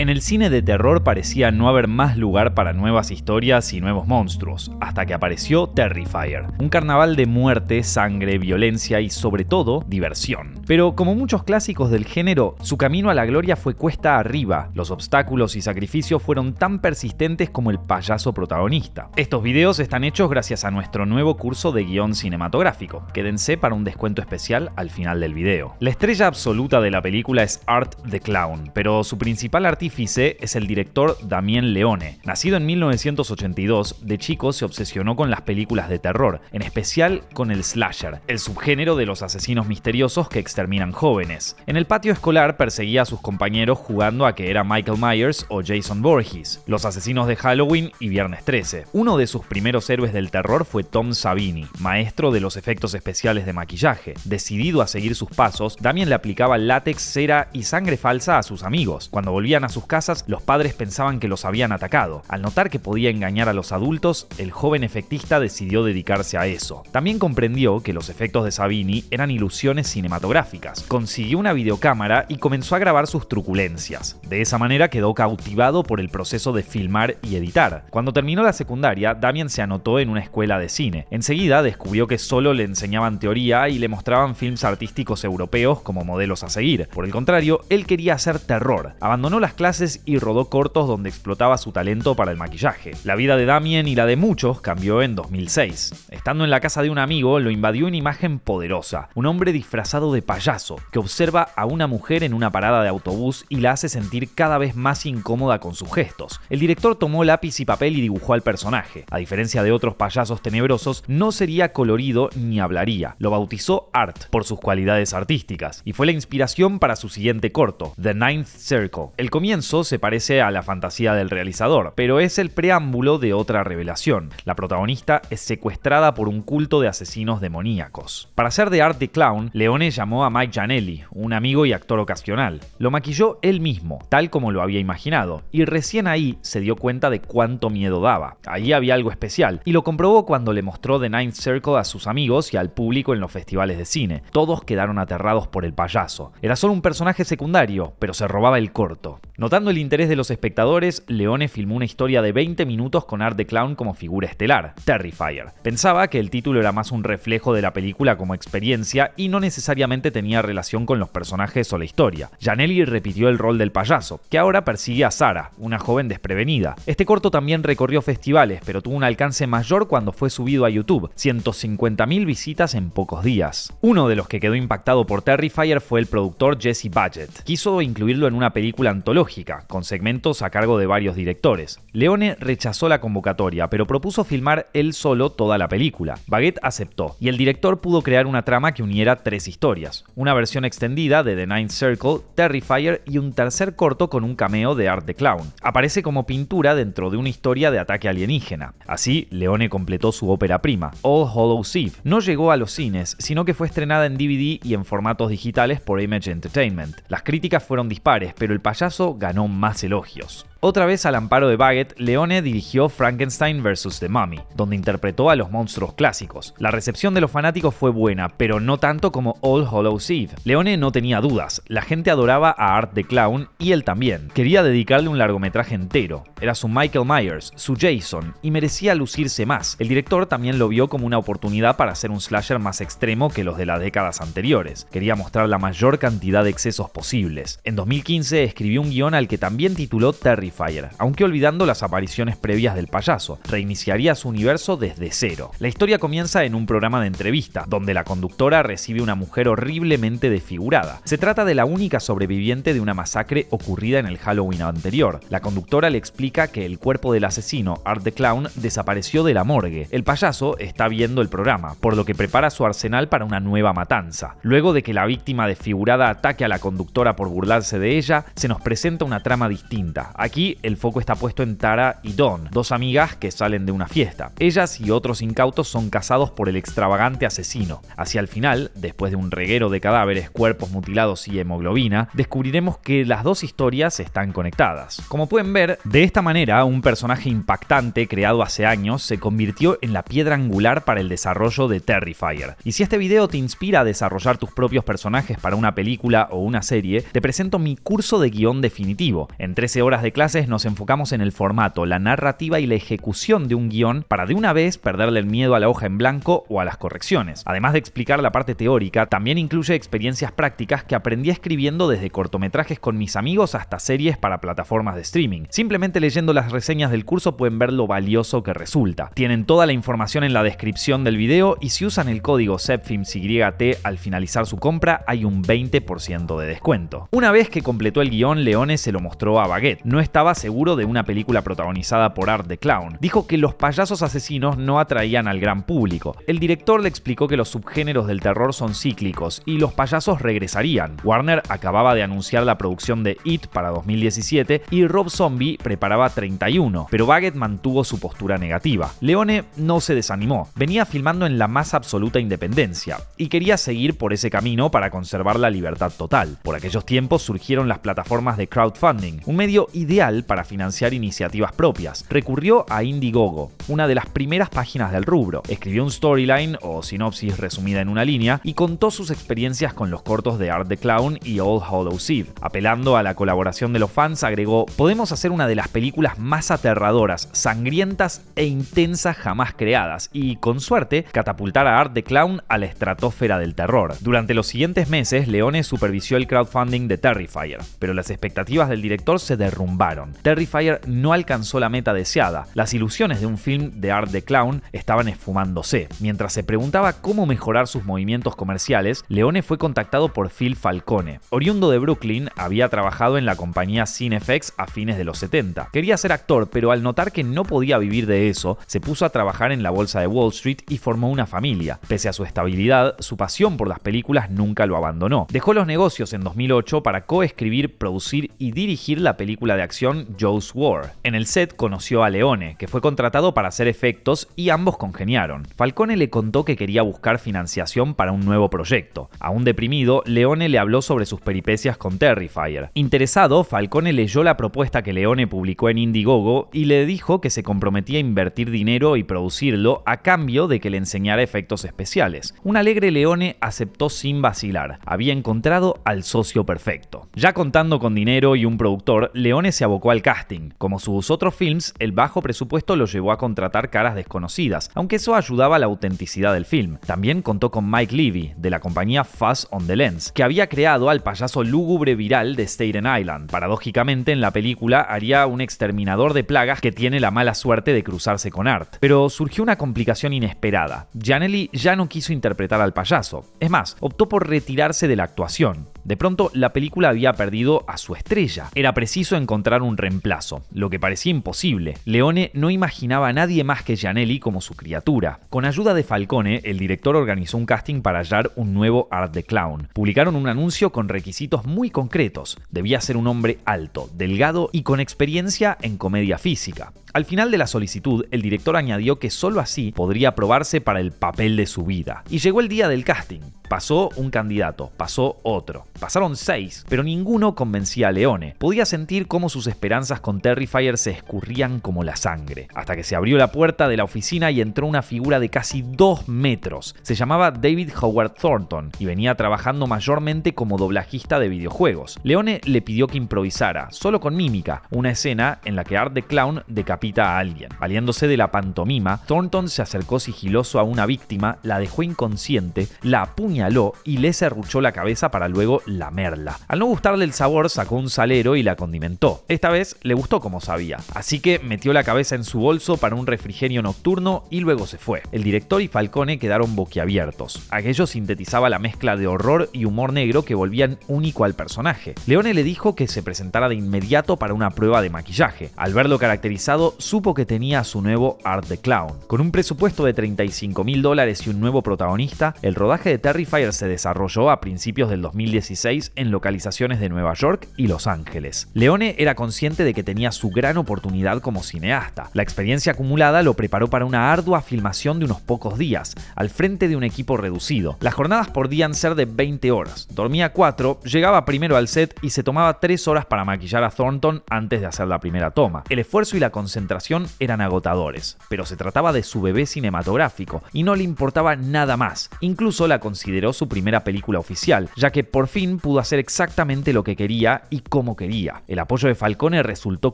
En el cine de terror parecía no haber más lugar para nuevas historias y nuevos monstruos, hasta que apareció Terrifier, un carnaval de muerte, sangre, violencia y sobre todo diversión. Pero como muchos clásicos del género, su camino a la gloria fue cuesta arriba. Los obstáculos y sacrificios fueron tan persistentes como el payaso protagonista. Estos videos están hechos gracias a nuestro nuevo curso de guión cinematográfico. Quédense para un descuento especial al final del video. La estrella absoluta de la película es Art the Clown, pero su principal artífice es el director Damien Leone. Nacido en 1982, de chico se obsesionó con las películas de terror, en especial con el slasher, el subgénero de los asesinos misteriosos que exterminan jóvenes. En el patio escolar perseguía a sus compañeros jugando a que era Michael Myers o Jason Voorhees, los asesinos de Halloween y Viernes 13. Uno de sus primeros héroes del terror fue Tom Savini, maestro de los efectos especiales de maquillaje. Decidido a seguir sus pasos, Damien le aplicaba látex, cera y sangre falsa a sus amigos. Cuando volvían a sus casas, los padres pensaban que los habían atacado. Al notar que podía engañar a los adultos, el joven efectista decidió dedicarse a eso. También comprendió que los efectos de Savini eran ilusiones cinematográficas. Consiguió una videocámara y comenzó a grabar sus truculencias. De esa manera quedó cautivado por el proceso de filmar y editar. Cuando terminó la secundaria, Damien se anotó en una escuela de cine. Enseguida descubrió que solo le enseñaban teoría y le mostraban films artísticos europeos como modelos a seguir. Por el contrario, él quería hacer terror. Abandonó las clases y rodó cortos donde explotaba su talento para el maquillaje. La vida de Damien y la de muchos cambió en 2006. Estando en la casa de un amigo, lo invadió una imagen poderosa. Un hombre disfrazado de payaso, que observa a una mujer en una parada de autobús y la hace sentir cada vez más incómoda con sus gestos. El director tomó lápiz y papel y dibujó al personaje. A diferencia de otros payasos tenebrosos, no sería colorido ni hablaría. Lo bautizó Art por sus cualidades artísticas y fue la inspiración para su siguiente corto, The Ninth Circle. El comienzo se parece a la fantasía del realizador, pero es el preámbulo de otra revelación. La protagonista es secuestrada por un culto de asesinos demoníacos. Para hacer de Art the Clown, Leone llamó a Mike Giannelli, un amigo y actor ocasional. Lo maquilló él mismo, tal como lo había imaginado, y recién ahí se dio cuenta de cuánto miedo daba. Ahí había algo especial, y lo comprobó cuando le mostró The Ninth Circle a sus amigos y al público en los festivales de cine. Todos quedaron aterrados por el payaso. Era solo un personaje secundario, pero se robaba el corto. Notando el interés de los espectadores, Leone filmó una historia de 20 minutos con Art the Clown como figura estelar, Terrifier. Pensaba que el título era más un reflejo de la película como experiencia y no necesariamente tenía relación con los personajes o la historia. Giannelli repitió el rol del payaso, que ahora persigue a Sarah, una joven desprevenida. Este corto también recorrió festivales, pero tuvo un alcance mayor cuando fue subido a YouTube, 150.000 visitas en pocos días. Uno de los que quedó impactado por Terrifier fue el productor Jesse Budgett. Quiso incluirlo en una película antológica, con segmentos a cargo de varios directores. Leone rechazó la convocatoria, pero propuso filmar él solo toda la película. Budgett aceptó, y el director pudo crear una trama que uniera tres historias: una versión extendida de The Ninth Circle, Terrifier y un tercer corto con un cameo de Art the Clown. Aparece como pintura dentro de una historia de ataque alienígena. Así, Leone completó su ópera prima, All Hallows Eve. No llegó a los cines, sino que fue estrenada en DVD y en formatos digitales por Image Entertainment. Las críticas fueron dispares, pero el payaso ganó más elogios. Otra vez al amparo de Budgett, Leone dirigió Frankenstein vs. The Mummy, donde interpretó a los monstruos clásicos. La recepción de los fanáticos fue buena, pero no tanto como All Hallows Eve. Leone no tenía dudas, la gente adoraba a Art the Clown y él también. Quería dedicarle un largometraje entero. Era su Michael Myers, su Jason, y merecía lucirse más. El director también lo vio como una oportunidad para hacer un slasher más extremo que los de las décadas anteriores. Quería mostrar la mayor cantidad de excesos posibles. En 2015 escribió un guión al que también tituló Terrifier, aunque olvidando las apariciones previas del payaso. Reiniciaría su universo desde cero. La historia comienza en un programa de entrevista, donde la conductora recibe una mujer horriblemente desfigurada. Se trata de la única sobreviviente de una masacre ocurrida en el Halloween anterior. La conductora le explica que el cuerpo del asesino, Art the Clown, desapareció de la morgue. El payaso está viendo el programa, por lo que prepara su arsenal para una nueva matanza. Luego de que la víctima desfigurada ataque a la conductora por burlarse de ella, se nos presenta una trama distinta. Aquí Aquí el foco está puesto en Tara y Dawn, dos amigas que salen de una fiesta. Ellas y otros incautos son cazados por el extravagante asesino. Hacia el final, después de un reguero de cadáveres, cuerpos mutilados y hemoglobina, descubriremos que las dos historias están conectadas. Como pueden ver, de esta manera, un personaje impactante creado hace años se convirtió en la piedra angular para el desarrollo de Terrifier. Y si este video te inspira a desarrollar tus propios personajes para una película o una serie, te presento mi curso de guión definitivo. En 13 horas de clases nos enfocamos en el formato, la narrativa y la ejecución de un guión para de una vez perderle el miedo a la hoja en blanco o a las correcciones. Además de explicar la parte teórica, también incluye experiencias prácticas que aprendí escribiendo desde cortometrajes con mis amigos hasta series para plataformas de streaming. Simplemente leyendo las reseñas del curso pueden ver lo valioso que resulta. Tienen toda la información en la descripción del video y si usan el código ZEPFILMSYT al finalizar su compra hay un 20% de descuento. Una vez que completó el guión, Leone se lo mostró a Baguette. No estaba seguro de una película protagonizada por Art the Clown. Dijo que los payasos asesinos no atraían al gran público. El director le explicó que los subgéneros del terror son cíclicos y los payasos regresarían. Warner acababa de anunciar la producción de It para 2017 y Rob Zombie preparaba 31, pero Baguette mantuvo su postura negativa. Leone no se desanimó. Venía filmando en la más absoluta independencia y quería seguir por ese camino para conservar la libertad total. Por aquellos tiempos surgieron las plataformas de crowdfunding, un medio ideal para financiar iniciativas propias. Recurrió a Indiegogo, una de las primeras páginas del rubro. Escribió un storyline o sinopsis resumida en una línea y contó sus experiencias con los cortos de Art the Clown y All Hallows Eve. Apelando a la colaboración de los fans, agregó: "Podemos hacer una de las películas más aterradoras, sangrientas e intensas jamás creadas y, con suerte, catapultar a Art the Clown a la estratosfera del terror". Durante los siguientes meses, Leone supervisó el crowdfunding de Terrifier, pero las expectativas del director se derrumbaron. Terrifier no alcanzó la meta deseada. Las ilusiones de un film de Art the Clown estaban esfumándose. Mientras se preguntaba cómo mejorar sus movimientos comerciales, Leone fue contactado por Phil Falcone. Oriundo de Brooklyn, había trabajado en la compañía Cinefx a fines de los 70. Quería ser actor, pero al notar que no podía vivir de eso, se puso a trabajar en la bolsa de Wall Street y formó una familia. Pese a su estabilidad, su pasión por las películas nunca lo abandonó. Dejó los negocios en 2008 para coescribir, producir y dirigir la película de acción Jaws War. En el set conoció a Leone, que fue contratado para hacer efectos y ambos congeniaron. Falcone le contó que quería buscar financiación para un nuevo proyecto. Aún deprimido, Leone le habló sobre sus peripecias con Terrifier. Interesado, Falcone leyó la propuesta que Leone publicó en Indiegogo y le dijo que se comprometía a invertir dinero y producirlo a cambio de que le enseñara efectos especiales. Un alegre Leone aceptó sin vacilar. Había encontrado al socio perfecto. Ya contando con dinero y un productor, Leone se abocó al casting. Como sus otros films, el bajo presupuesto lo llevó a contratar caras desconocidas, aunque eso ayudaba a la autenticidad del film. También contó con Mike Levy, de la compañía Fuzz on the Lens, que había creado al payaso lúgubre viral de Staten Island. Paradójicamente, en la película haría un exterminador de plagas que tiene la mala suerte de cruzarse con Art. Pero surgió una complicación inesperada. Giannelli ya no quiso interpretar al payaso. Es más, optó por retirarse de la actuación. De pronto, la película había perdido a su estrella. Era preciso encontrar un reemplazo, lo que parecía imposible. Leone no imaginaba a nadie más que Giannelli como su criatura. Con ayuda de Falcone, el director organizó un casting para hallar un nuevo Art the Clown. Publicaron un anuncio con requisitos muy concretos. Debía ser un hombre alto, delgado y con experiencia en comedia física. Al final de la solicitud, el director añadió que solo así podría aprobarse para el papel de su vida. Y llegó el día del casting. Pasó un candidato, pasó otro. Pasaron 6, pero ninguno convencía a Leone. Podía sentir cómo sus esperanzas con Terrifier se escurrían como la sangre. Hasta que se abrió la puerta de la oficina y entró una figura de casi 2 metros. Se llamaba David Howard Thornton y venía trabajando mayormente como doblajista de videojuegos. Leone le pidió que improvisara, solo con mímica, una escena en la que Art the Clown decapita a alguien. Valiéndose de la pantomima, Thornton se acercó sigiloso a una víctima, la dejó inconsciente, la apuñaló y le serruchó la cabeza para luego lamerla. Al no gustarle el sabor, sacó un salero y la condimentó. Esta vez le gustó como sabía, así que metió la cabeza en su bolso para un refrigerio nocturno y luego se fue. El director y Falcone quedaron boquiabiertos. Aquello sintetizaba la mezcla de horror y humor negro que volvían único al personaje. Leone le dijo que se presentara de inmediato para una prueba de maquillaje. Al verlo caracterizado, cuando supo que tenía a su nuevo Art the Clown. Con un presupuesto de $35.000 y un nuevo protagonista, el rodaje de Terrifier se desarrolló a principios del 2016 en localizaciones de Nueva York y Los Ángeles. Leone era consciente de que tenía su gran oportunidad como cineasta. La experiencia acumulada lo preparó para una ardua filmación de unos pocos días, al frente de un equipo reducido. Las jornadas podían ser de 20 horas. Dormía 4, llegaba primero al set y se tomaba 3 horas para maquillar a Thornton antes de hacer la primera toma. El esfuerzo y la concentración eran agotadores, pero se trataba de su bebé cinematográfico y no le importaba nada más. Incluso la consideró su primera película oficial, ya que por fin pudo hacer exactamente lo que quería y como quería. El apoyo de Falcone resultó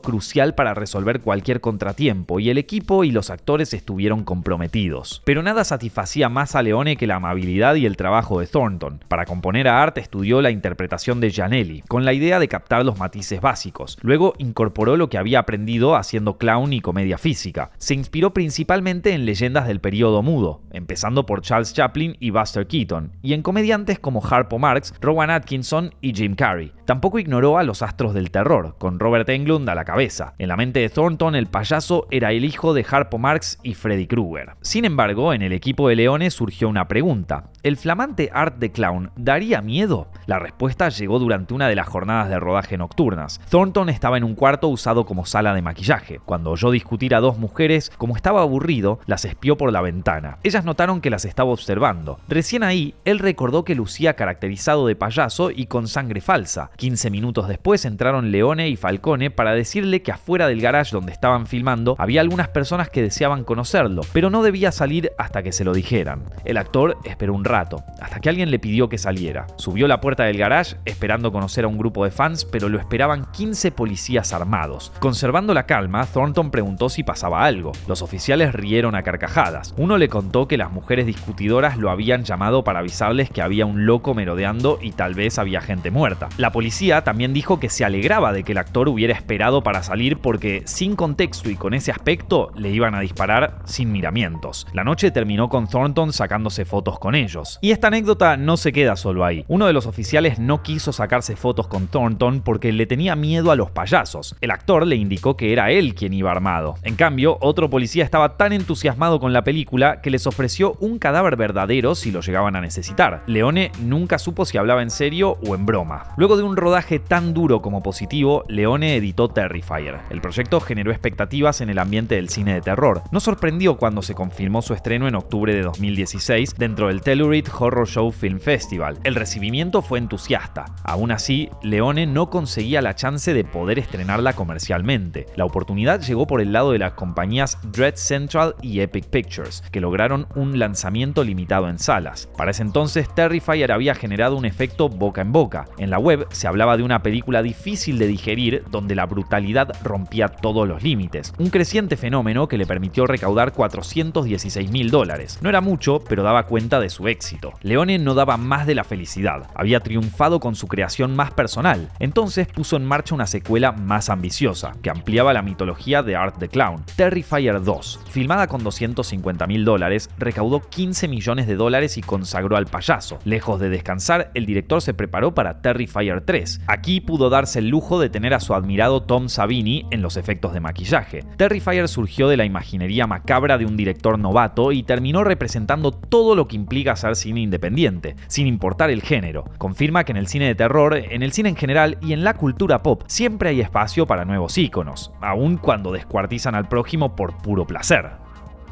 crucial para resolver cualquier contratiempo y el equipo y los actores estuvieron comprometidos. Pero nada satisfacía más a Leone que la amabilidad y el trabajo de Thornton. Para componer a Art estudió la interpretación de Giannelli, con la idea de captar los matices básicos. Luego incorporó lo que había aprendido haciendo clown y comedia física. Se inspiró principalmente en leyendas del período mudo, empezando por Charles Chaplin y Buster Keaton, y en comediantes como Harpo Marx, Rowan Atkinson y Jim Carrey. Tampoco ignoró a los astros del terror, con Robert Englund a la cabeza. En la mente de Thornton, el payaso era el hijo de Harpo Marx y Freddy Krueger. Sin embargo, en el equipo de Leone surgió una pregunta. ¿El flamante Art the Clown daría miedo? La respuesta llegó durante una de las jornadas de rodaje nocturnas. Thornton estaba en un cuarto usado como sala de maquillaje. Cuando oyó discutir a dos mujeres, como estaba aburrido, las espió por la ventana. Ellas notaron que las estaba observando. Recién ahí, él recordó que lucía caracterizado de payaso y con sangre falsa. 15 minutos después entraron Leone y Falcone para decirle que afuera del garage donde estaban filmando había algunas personas que deseaban conocerlo, pero no debía salir hasta que se lo dijeran. El actor esperó un rato, hasta que alguien le pidió que saliera. Subió la puerta del garage esperando conocer a un grupo de fans, pero lo esperaban 15 policías armados. Conservando la calma, Thornton preguntó si pasaba algo. Los oficiales rieron a carcajadas. Uno le contó que las mujeres discutidoras lo habían llamado para avisarles que había un loco merodeando y tal vez había gente muerta. La policía también dijo que se alegraba de que el actor hubiera esperado para salir porque, sin contexto y con ese aspecto, le iban a disparar sin miramientos. La noche terminó con Thornton sacándose fotos con ellos. Y esta anécdota no se queda solo ahí. Uno de los oficiales no quiso sacarse fotos con Thornton porque le tenía miedo a los payasos. El actor le indicó que era él quien iba armado. En cambio, otro policía estaba tan entusiasmado con la película que les ofreció un cadáver verdadero si lo llegaban a necesitar. Leone nunca supo si hablaba en serio o en broma. Luego de un rodaje tan duro como positivo, Leone editó Terrifier. El proyecto generó expectativas en el ambiente del cine de terror. No sorprendió cuando se confirmó su estreno en octubre de 2016 dentro del Telluride Horror Show Film Festival. El recibimiento fue entusiasta. Aún así, Leone no conseguía la chance de poder estrenarla comercialmente. La oportunidad llegó por el lado de las compañías Dread Central y Epic Pictures, que lograron un lanzamiento limitado en salas. Para ese entonces, Terrifier había generado un efecto boca en boca. En la web se hablaba de una película difícil de digerir donde la brutalidad rompía todos los límites. Un creciente fenómeno que le permitió recaudar $416.000. No era mucho, pero daba cuenta de su éxito. Leone no daba más de la felicidad. Había triunfado con su creación más personal. Entonces puso en marcha una secuela más ambiciosa, que ampliaba la mitología de Art the Clown. Terrifier 2, filmada con $250.000, recaudó $15 millones y consagró al payaso. Lejos de descansar, el director se preparó para Terrifier 3. Aquí pudo darse el lujo de tener a su admirado Tom Savini en los efectos de maquillaje. Terrifier surgió de la imaginería macabra de un director novato y terminó representando todo lo que implica hacer cine independiente, sin importar el género. Confirma que en el cine de terror, en el cine en general y en la cultura pop siempre hay espacio para nuevos íconos, aun cuando descuartizan al prójimo por puro placer.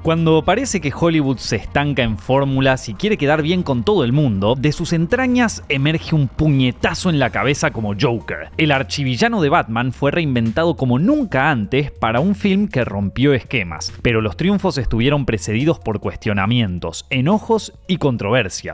Cuando parece que Hollywood se estanca en fórmulas y quiere quedar bien con todo el mundo, de sus entrañas emerge un puñetazo en la cabeza como Joker. El archivillano de Batman fue reinventado como nunca antes para un film que rompió esquemas, pero los triunfos estuvieron precedidos por cuestionamientos, enojos y controversia.